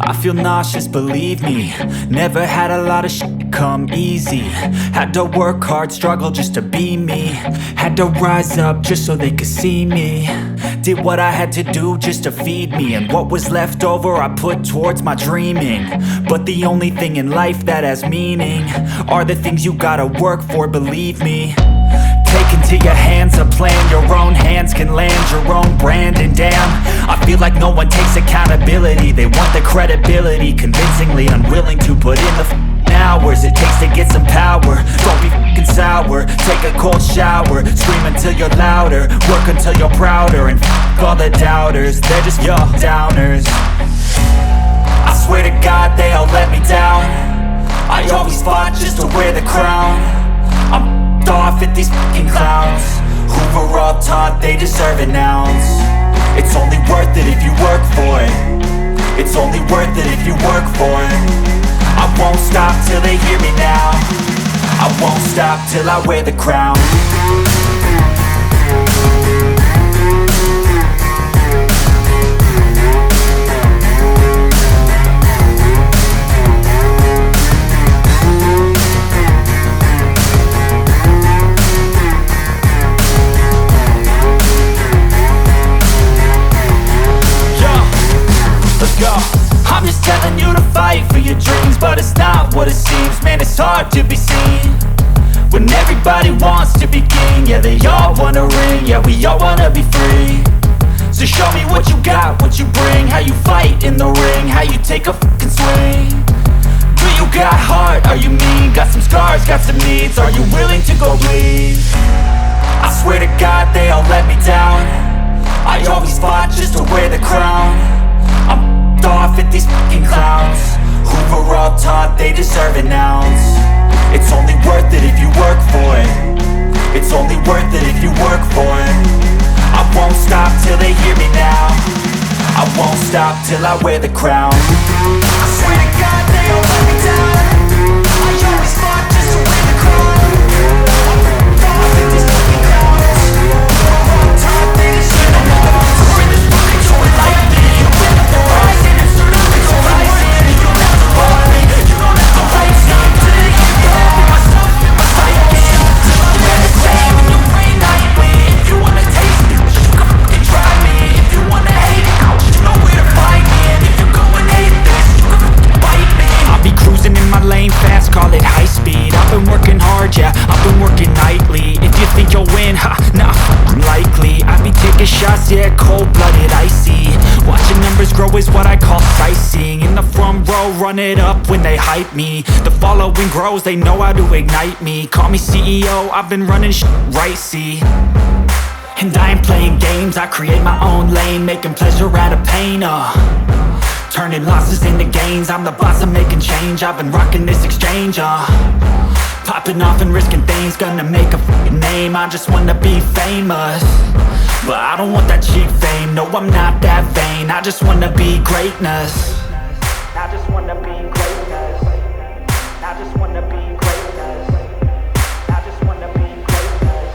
I feel nauseous, believe me. Never had a lot of shit come easy. Had to work hard, struggle just to be me. Had to rise up just so they could see me. Did what I had to do just to feed me, and what was left over I put towards my dreaming. But the only thing in life that has meaning are the things you gotta work for, believe me. Take into your hands a plan, your own hands can land your own brand. And damn, I feel like no one takes accountability. They want the credibility, convincingly unwilling to put in the hours it takes to get some power. Don't be f***ing sour, take a cold shower. Scream until you're louder, work until you're prouder. And f*** all the doubters, they're just your downers. I swear to God they all let me down. I always fought just to wear the crown. I'm off at these fucking clowns who were all taught they deserve an ounce. It's only worth it if you work for it. It's only worth it if you work for it. I won't stop till they hear me now. I won't stop till I wear the crown. I'm just telling you to fight for your dreams, but it's not what it seems. Man, it's hard to be seen when everybody wants to be king. Yeah, they all wanna ring, yeah, we all wanna be free. So show me what you got, what you bring, how you fight in the ring, how you take a fucking swing. Do you got heart, are you mean? Got some scars, got some needs, are you willing to go bleed? I swear to God they all let me down. I always fought just to wear the crown. I'm off at these fucking clowns who were all taught they deserve an ounce. It's only worth it if you work for it. It's only worth it if you work for it. I won't stop till they hear me now. I won't stop till I wear the crown. I swear to God they all let me down. I always fought just to wear the crown. I'm off at these fucking clowns who were all taught they deserve an ounce. We're in this fucking joint like me. Open up the rising. Fast, call it high speed. I've been working hard, yeah, I've been working nightly. If you think you'll win, ha, nah, unlikely. I be taking shots, yeah, cold-blooded, icy. Watching numbers grow is what I call sightseeing. In the front row, run it up when they hype me. The following grows, they know how to ignite me. Call me CEO, I've been running shit right, see. And I ain't playing games, I create my own lane, making pleasure out of pain, turning losses into gains. I'm the boss, I'm making change. I've been rocking this exchange, popping off and risking things. Gonna make a fucking name. I just wanna be famous, but I don't want that cheap fame. No, I'm not that vain. I just wanna be greatness. I just wanna be greatness. I just wanna be greatness. I just wanna be greatness.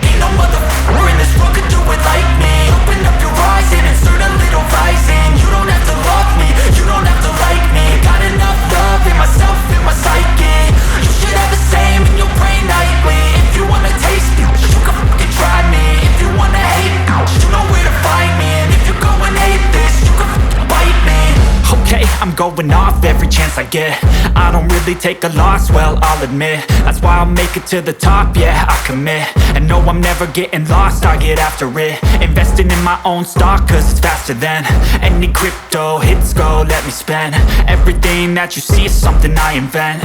Ain't no motherfucker in this world could do it like me. Open up your eyes and insert a little rising. You don't have to love me, you don't have to like me. Got enough love in myself, in my psyche. You should have the same in your brain nightly. If you wanna taste me, you can fucking try me. If you wanna hate me, you know where to find me. And if you're going hate this, you can fucking bite me. Okay, I'm going off every chance I get. I don't really take a loss, well, I'll admit. That's why I'll make it to the top, yeah, I commit. And no, I'm never getting lost, I get after it. Investing in my own stock, cause it's faster than any crypto hits go, let me spend. Everything that you see is something I invent,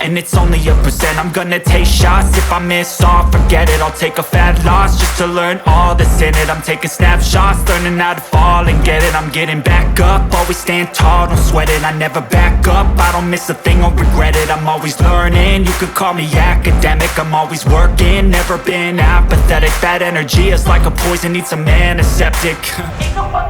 and it's only a percent. I'm gonna take shots, if I miss all, forget it. I'll take a fat loss just to learn all that's in it. I'm taking snapshots, learning how to fall and get it. I'm getting back up, always stand tall, don't sweat it. I never back up, I don't miss a thing or regret it. I'm always learning, you could call me academic. I'm always working, never been apathetic. That energy is like a poison, needs some antiseptic. Ain't nobody